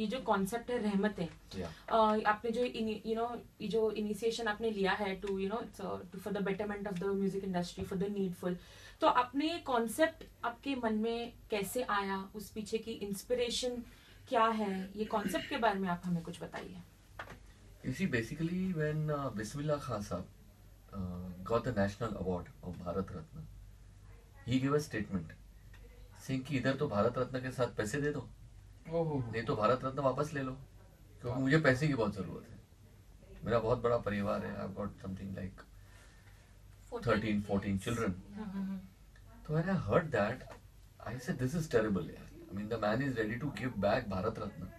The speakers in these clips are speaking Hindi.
ये जो कॉन्सेप्ट है रहमतें, आपने जो ये जो इनिशिएशन आपने लिया है to for the betterment of the music industry, for the needful, तो आपने ये कॉन्सेप्ट आपके मन में कैसे आया, उस पीछे की इंस्पिरेशन क्या है, ये कॉन्सेप्ट के बारे में आप हमें कुछ बताइए. You see, basically when Bismillah Khan Saab got the national award of Bharat Ratna, he gave a statement saying कि इधर तो भारत रत्न के साथ पैसे दे दो, नहीं तो भारत रत्न वापस ले लो, क्योंकि मुझे पैसे की बहुत जरूरत है. मेरा बहुत बड़ा परिवार है. I've got something like 13-14 children. So when I heard that, I said this is terrible. I mean, the man is ready to give back Bharat Ratna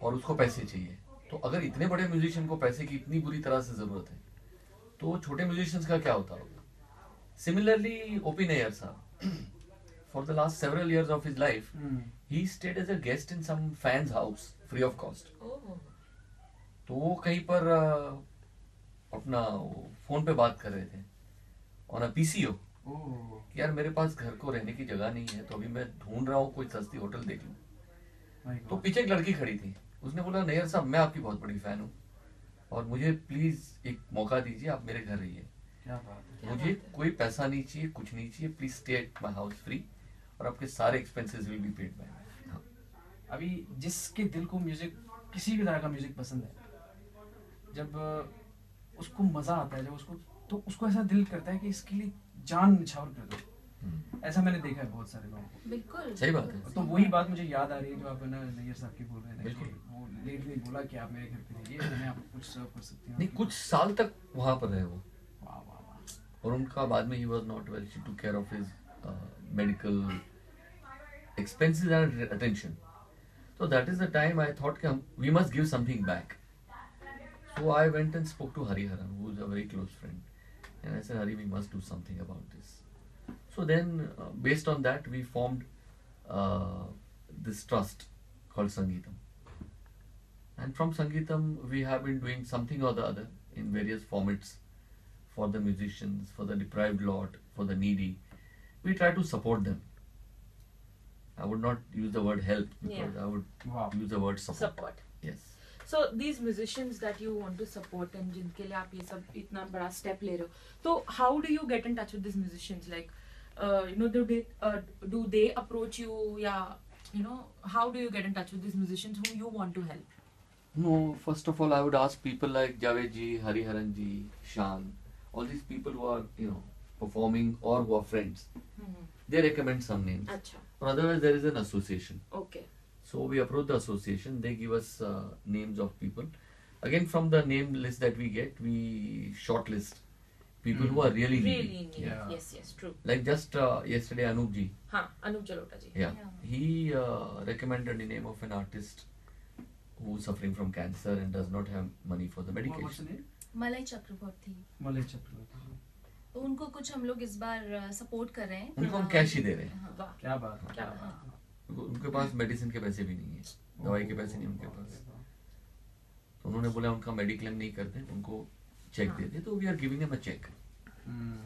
और उसको पैसे चाहिए. तो अगर इतने बड़े म्यूजिशियन को पैसे की इतनी बुरी तरह से जरूरत है, तो छोटे म्यूजिशियंस का क्या होता होगा. सिमिलरली ओपी नैयर साहब, for the last several years of his life he stayed as a guest in some fans house free of cost. तो वो कहीं पर अपना फोन पे बात कर रहे थे ऑन अ पीसीओ कि यार मेरे पास घर को रहने की जगह नहीं है, तो अभी मैं ढूंढ रहा हूँ कोई सस्ती होटल देख लूं. तो पीछे एक लड़की खड़ी थी, उसने बोला नैयर साहब मैं आपकी बहुत बड़ी फैन हूँ और मुझे प्लीज एक मौका दीजिए, आप मेरे घर रहिए. मुझे कोई पैसा नहीं चाहिए, कुछ नहीं चाहिए, please stay at my house free और आपके सारे expenses will be paid by me. अभी जिसके दिल को म्यूजिक, किसी भी तरह का म्यूजिक पसंद है, जब उसको मजा आता है, जब उसको, तो उसको ऐसा दिल करता है कि इसके लिए जान निछावर कर दो. ऐसा मैंने देखा है बहुत सारे लोगों को. बिल्कुल सही बात है. तो वही बात मुझे याद आ रही है जो आप ना नैयर साहब की बोल रहे हैं. बिल्कुल वो लेट में बोला कि आप मेरे घर पे रहिए, मैं आपको कुछ सर्व कर सकती हूँ. नहीं, कुछ साल तक वहां पर रहे वो. वाह वाह वाह. और उनका बाद में he was not well, she took care of his medical expenses and attention. So that is the time I thought we must give something back. So I went and spoke to Hari Haran, who is a very close friend, and I said, Hari, we must do something about this. So then based on that we formed this trust called Sangeetam, and from Sangeetam we have been doing something or the other in various formats for the musicians, for the deprived lot, for the needy. We try to support them. I would not use the word help because I would use the word support. Yes. So these musicians that you want to support and जिनके लिए आप ये सब इतना बड़ा step ले रहे हो, तो how do you get in touch with these musicians? Like, do they approach you? Yeah, how do you get in touch with these musicians whom you want to help? No, first of all, I would ask people like Javed ji, Hari Haran ji, Shan, all these people who are performing or who are friends. They recommend some names. Achha. Or otherwise there is an association. Okay. So we approach the association, they give us names of people. Again, from the name list that we get, we shortlist people who are really needy. Yeah. Yes, true. Like just yesterday, Anup ji. Anup Jalota ji. Yeah. He recommended the name of an artist who is suffering from cancer and does not have money for the medication. What's the name? मलाई चक्रवर्ती. मलाई चक्रवर्ती. तो उनको कुछ हम लोग इस बार सपोर्ट कर रहे हैं. उनको हम कैश ही दे रहे हैं. क्या बात है. उनके पास मेडिसिन के पैसे भी नहीं है, दवाई के पैसे नहीं उनके पास. तो उन्होंने बोला उनका मेडिक्लेम नहीं करते, उनको चेक दे दे. तो we are giving him a cheque.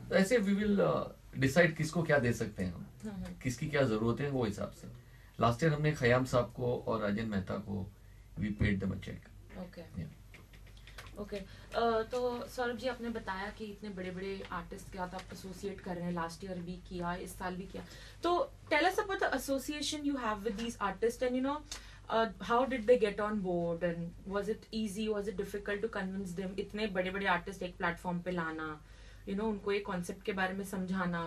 तो ऐसे वी विल डिसाइड किसको क्या दे सकते हैं हम, किसकी क्या जरूरत है वो हिसाब से. लास्ट ईयर हमने खयाम साहब को और राजन मेहता को we paid them a cheque. Okay. तो सौरभ जी, आपने बताया कि इतने बड़े बड़े आर्टिस्ट के साथ आप एसोसिएट कर रहे हैं, लास्ट ईयर भी किया, इस साल भी किया. तो tell us about the association you have with these artist and how did they get on board and was it easy, was it difficult to convince them, इतने बड़े बड़े आर्टिस्ट एक प्लेटफॉर्म पे लाना, उनको ये कॉन्सेप्ट के बारे में समझाना,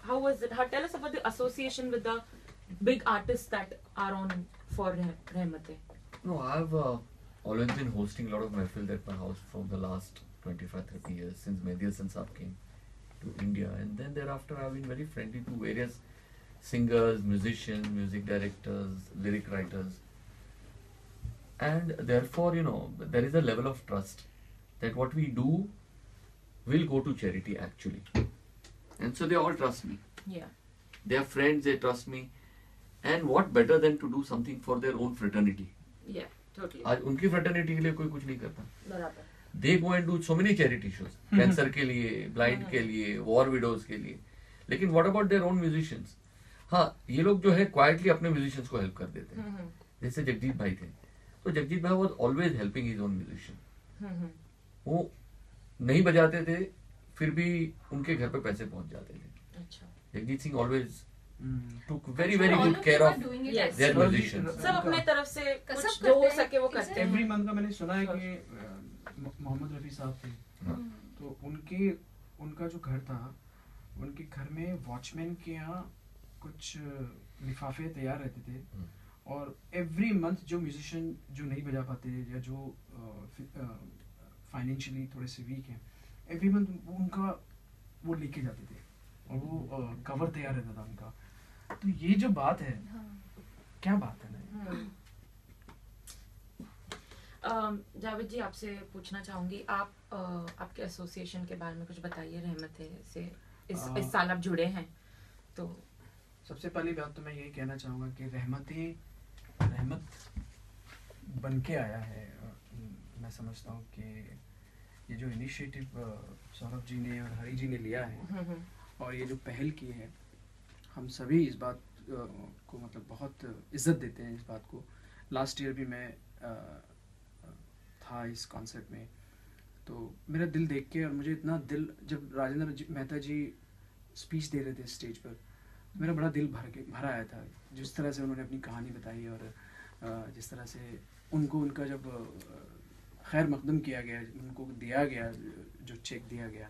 how was it, tell us about the association with the big artist that are on for Rehmatein. No, I've always been hosting a lot of mahfils at my house from the last 25-30 years since Mehdi Hasan Saab came to India, and then thereafter I've been very friendly to various singers, musicians, music directors, lyric writers, and therefore there is a level of trust that what we do will go to charity actually, and so they all trust me. They are friends, they trust me, and what better than to do something for their own fraternity. आज उनकी फ्रेटर्निटी के लिए कोई कुछ नहीं करता. They go and do so many charity shows, cancer के लिए, ब्लाइंड के लिए, वॉर विडोज के लिए. लेकिन what about their own musicians? हाँ, ये लोग जो है क्वाइटली अपने म्यूजिशियंस को हेल्प कर देते हैं। जैसे जगजीत भाई थे, तो जगजीत भाई was always helping his own musician. वो नहीं बजाते थे, फिर भी उनके घर पे पैसे पहुंच जाते थे। अच्छा। Jagjit Singh always took very All good of care them of are doing it Yes. as their well. musicians. सब अपने तरफ से कसब कुछ करते जो हो हैं, सके वो करते हैं। एवरी मंथ का मैंने सुना है कि मोहम्मद रफ़ी साहब थे, हाँ। तो उनका जो घर था, उनके घर में वॉचमैन के यहाँ कुछ लिफाफे तैयार रहते थे, और एवरी मंथ जो म्यूजिशियन जो नहीं बजा पाते या जो फाइनेंशियली थोड़े से वीक हैं, एवरी मंथ उनका वो लेके जाते थे, और वो कवर तैयार रहता था उनका। तो ये जो बात है, क्या बात है ना। जावेद जी, आपसे पूछना चाहूंगी, आप आपके एसोसिएशन के बारे में कुछ बताइए। रहमत से इस साल आप जुड़े हैं, तो सबसे पहली बात तो मैं यही कहना चाहूँगा कि रहमत बन के आया है। मैं समझता हूँ कि ये जो इनिशिएटिव सौरभ जी ने और हरी जी ने लिया है, और ये जो पहल की है, हम सभी इस बात को मतलब बहुत इज्जत देते हैं इस बात को। लास्ट ईयर भी मैं था इस कॉन्सर्ट में, तो मेरा दिल देख के, और मुझे इतना दिल, जब राजेंद्र मेहता जी स्पीच दे रहे थे स्टेज पर, मेरा बड़ा दिल भर आया था। जिस तरह से उन्होंने अपनी कहानी बताई, और जिस तरह से उनको उनका जब खैर मकदम किया गया, उनको दिया गया जो चेक दिया गया,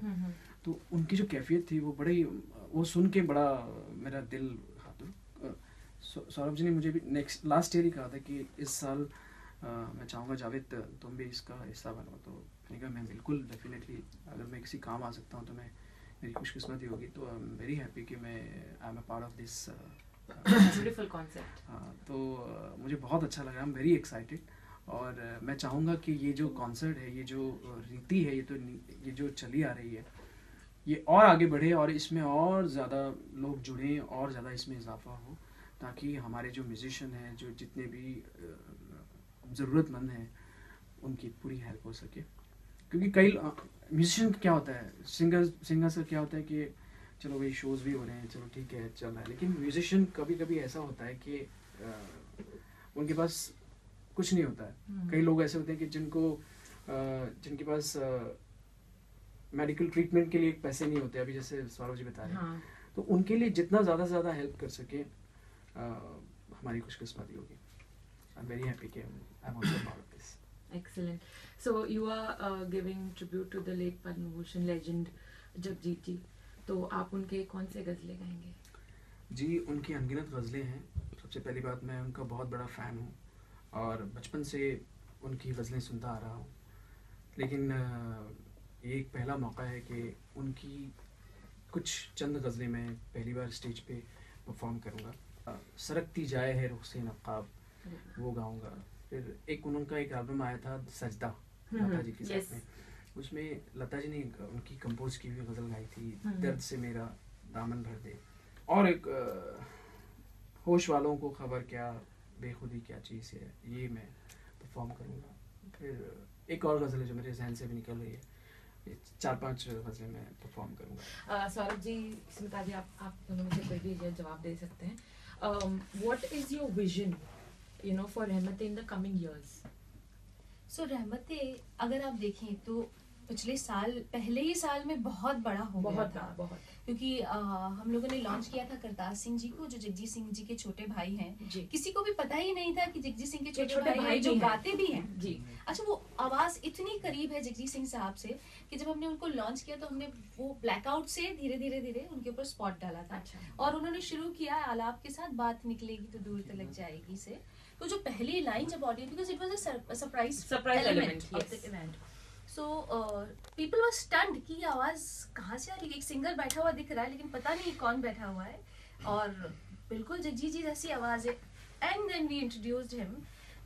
तो उनकी जो कैफियत थी वो सुन के बड़ा मेरा दिल। सौरभ जी ने मुझे भी लास्ट ईयर ही कहा था कि इस साल मैं चाहूँगा जावेद तुम भी इसका हिस्सा बनो, तो मैंने कहा मैं बिल्कुल डेफिनेटली, अगर मैं किसी काम आ सकता हूँ तो मेरी खुशकिस्मती होगी। तो आई एम वेरी हैप्पी कि मैं I am a part of this beautiful concept. हाँ, तो मुझे बहुत अच्छा लगा, आई एम वेरी एक्साइटेड, और मैं चाहूँगा कि ये जो कॉन्सर्ट है, ये जो रीति है, ये जो चली आ रही है, ये और आगे बढ़े, और इसमें और ज़्यादा लोग जुड़ें, और ज़्यादा इसमें इजाफा हो, ताकि हमारे जो म्यूजिशियन हैं, जो जितने भी ज़रूरतमंद हैं, उनकी पूरी हेल्प हो सके। क्योंकि कई म्यूजिशियन क्या होता है, सिंगर्स का क्या होता है कि चलो भाई शोज़ भी हो रहे हैं, चलो ठीक है चल रहा है, लेकिन म्यूजिशियन कभी कभी ऐसा होता है कि उनके पास कुछ नहीं होता है। कई लोग ऐसे होते हैं कि जिनके पास मेडिकल ट्रीटमेंट के लिए पैसे नहीं होते, अभी जैसे सौरभ जी बता रहे हैं। हाँ। तो उनके लिए जितना ज़्यादा से ज़्यादा हेल्प कर सके, हमारी खुशकिस्मती होगी। आई एम वेरी हैप्पी कि I am also part of this. Excellent. So you are giving tribute to the late Padma Bhushan legend Jagjit ji, तो आप उनके कौन से गज़लें गाएंगे? जी, उनकी अनगिनत गज़लें हैं। सबसे पहली बात, मैं उनका बहुत बड़ा फ़ैन हूँ, और बचपन से उनकी गज़लें सुनता आ रहा हूँ, लेकिन ये एक पहला मौका है कि उनकी कुछ चंद गज़लें मैं पहली बार स्टेज पे परफॉर्म करूँगा। सरकती जाए है रुख से नक़ाब, वो गाऊँगा। फिर एक उनका एक एल्बम आया था सजदा, लता जी के साथ में, उसमें लता जी ने उनकी कंपोज की हुई गज़ल गाई थी, दर्द से मेरा दामन भर दे, और एक होश वालों को खबर क्या, बेखुदी क्या चीज़ है, ये मैं परफॉर्म करूँगा। फिर एक और गज़ल है जो मेरे जहन से भी निकल रही है, 4-5 गज़लें मैं परफॉर्म करूँगा। सौरभ जी, स्मिता जी, आप दोनों में से कोई भी जवाब दे सकते हैं। What is your vision, you know, for रहमत in the coming years? सो रहमत अगर आप देखें तो पहले ही साल में बहुत बड़ा हो गया था, बहुत, क्योंकि हम लोगों ने लॉन्च किया था करतार सिंह जी को, जो जगजीत सिंह जी के छोटे भाई हैं। जी। किसी को भी पता ही नहीं था कि जगजीत सिंह के छोटे छोटे भाई भाई जो भी हैं। गाते भी हैं। जी। अच्छा, वो आवाज इतनी करीब है जगजीत सिंह साहब से कि जब हमने उनको लॉन्च किया तो हमने वो ब्लैकआउट से धीरे धीरे उनके ऊपर स्पॉट डाला था। अच्छा। और उन्होंने शुरू किया आलाप के साथ, बात निकलेगी तो दूर तलक जाएगी से। तो जो पहली लाइन जब audio, because it was a surprise element of the event, so people were stunned कि ये आवाज कहाँ से आ रही है। एक सिंगर बैठा हुआ दिख रहा है लेकिन पता नहीं कौन बैठा हुआ है, और बिल्कुल जगजीत जी जैसी आवाज है। And then we introduced him,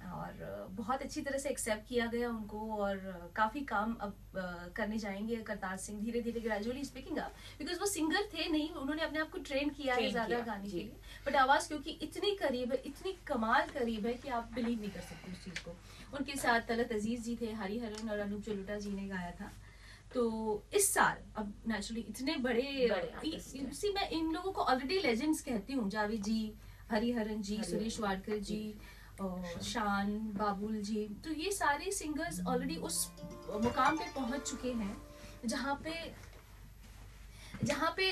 और बहुत अच्छी तरह से एक्सेप्ट किया गया उनको, और काफ़ी काम अब करने जाएंगे करतार सिंह धीरे धीरे, ग्रेजुअली स्पीकिंग अप, बिकॉज वो सिंगर थे नहीं, उन्होंने अपने आप को ट्रेन किया है ज़्यादा गाने के लिए, बट आवाज़ क्योंकि इतनी करीब है, इतनी कमाल करीब है कि आप बिलीव नहीं कर सकते उस चीज़ को। उनके साथ तलत अजीज़ जी थे, हरिहरन और अनूप चलूटा जी ने गाया था। तो इस साल अब नेचुरली इतने बड़े artist हैं। सी मैं इन लोगों को ऑलरेडी लेजेंड्स कहती हूँ, जावेद जी, हरिहरन जी, सुरेश वाडकर जी, शान, बाबुल जी, तो ये सारे सिंगर्स ऑलरेडी उस मुकाम पे पहुंच चुके हैं जहाँ पे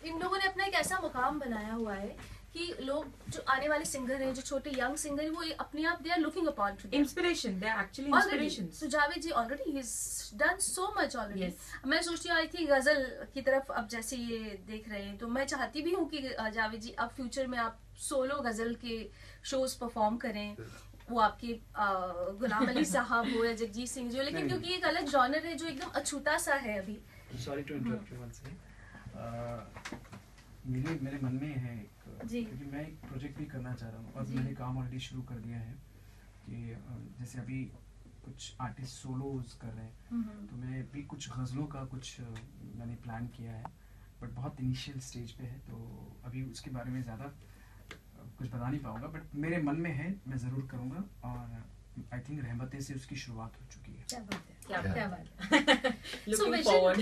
इन लोगों ने अपना एक ऐसा मुकाम बनाया हुआ है कि लोग जो आने वाले सिंगर हैं, जो छोटे यंग सिंगर हैं, वो अपने आप they are looking upon to inspiration, they are actually inspiration. So Javed ji already he is done so much already. Yes. मैं सोचती हूँ आई थिंक गजल की तरफ अब जैसे ये देख रहे हैं, तो मैं चाहती भी हूँ कि जावेद जी अब फ्यूचर में आप सोलो गजल के शोज परफॉर्म करें, वो आपके गुलाम अली साहब हो या जगजीत सिंह जी हो, लेकिन क्योंकि एक अलग जॉनर है जो एकदम अछूता सा है अभी। Sorry to interrupt you once again. मेरे मन में है एक, जी। क्योंकि मैं एक प्रोजेक्ट भी करना चाह रहा हूँ और जी। मैंने काम ऑलरेडी शुरू कर दिया है कि जैसे अभी कुछ आर्टिस्ट सोलोज कर रहे हैं, तो मैं भी कुछ गज़लों का कुछ मैंने प्लान किया है, बट बहुत इनिशियल स्टेज पे है, तो अभी उसके बारे में ज़्यादा कुछ बता नहीं पाऊंगा, बट मेरे मन में है, मैं ज़रूर करूँगा और आई थिंक रहमतें से उसकी शुरुआत हो चुकी है। क्या बात है, क्या क्या बात है। Looking forward.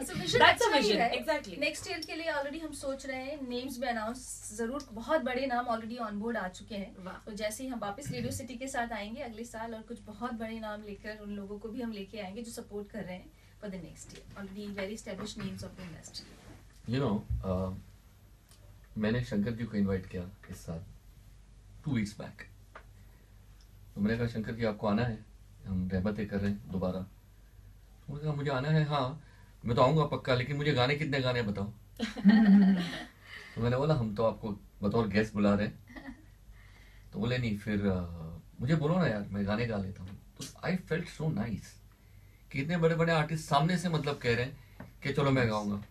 so vision That's a अच्छा ही vision, है। exactly. नेक्स्ट ईयर के लिए ऑलरेडी हम सोच रहे हैं, नेम्स भी अनाउंस जरूर, बहुत बड़े नाम ऑलरेडी ऑन बोर्ड आ चुके हैं। वाह। तो जैसे ही हम वापस रेडियो सिटी के साथ आएंगे अगले साल और कुछ बहुत बड़े नाम लेकर उन लोगों को भी हम लेके आएंगे जो सपोर्ट कर रहे हैं for the next year, already very established names of the industry. You know, मैंने शंकर जी को इनवाइट किया इस साल 2 weeks बैक, तो मैंने कहा शंकर जी आपको आना है, हम रहमतें कर रहे हैं दोबारा। तो उन्होंने कहा मुझे आना है, हाँ मैं तो आऊँगा पक्का, लेकिन मुझे गाने कितने गाने बताओ। तो मैंने बोला हम तो आपको बतौर गेस्ट बुला रहे हैं। तो बोले नहीं, फिर मुझे बोलो ना यार, मैं गाने गा लेता हूँ। तो आई फेल्ट सो नाइस कि इतने बड़े बड़े आर्टिस्ट सामने से मतलब कह रहे हैं कि चलो मैं गाऊंगा।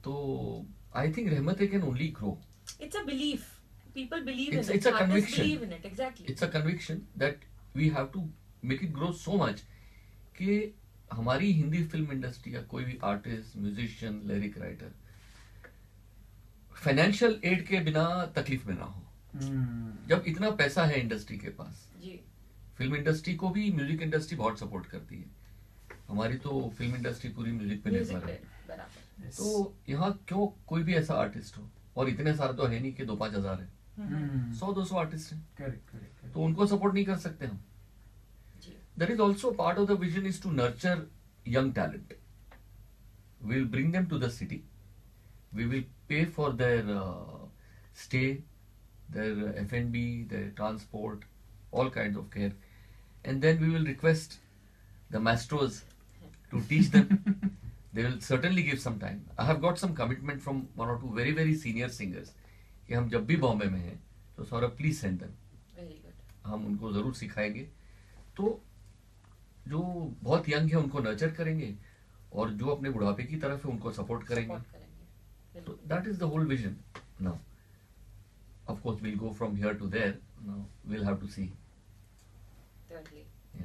तो I think Rehmatein can only grow. It's a belief. People believe It's- in it. it's a Artists conviction. believe in it. Exactly. It's a conviction that we have to make it grow so much कि हमारी हिंदी फिल्म इंडस्ट्री या कोई भी artist, musician, lyric writer financial aid के बिना तकलीफ में ना हो। जब इतना पैसा है इंडस्ट्री के पास, जी। फिल्म इंडस्ट्री को भी म्यूजिक इंडस्ट्री बहुत सपोर्ट करती है। हमारी तो फिल्म इंडस्ट्री पूरी म्यूजिक पे Music निर्भर है। पे, बराबर। तो यहाँ क्यों कोई भी ऐसा आर्टिस्ट हो, और इतने सारे तो है नहीं कि 2-5 हजार है, 100-200 आर्टिस्ट हैं, करेक्ट। तो उनको सपोर्ट नहीं कर सकते हम। जी। There is also part of the vision is to nurture young talent. We'll bring them to the city. We will pay for their stay, their F&B, their transport, all kinds of care. And then we will request the maestros to teach them. They will certainly give some time. I have got some commitment from 1 or 2 very, very senior singers कि हम जब भी बॉम्बे में हैं तो Saurabh please send them, Very good. हम उनको ज़रूर सिखाएंगे। तो जो बहुत यंग है उनको नर्चर करेंगे, और जो अपने बुढ़ापे की तरफ है उनको सपोर्ट करेंगे। Support करेंगे। तो that is the whole vision. Now of course we'll go from here to there, now we'll have to see. Thirdly.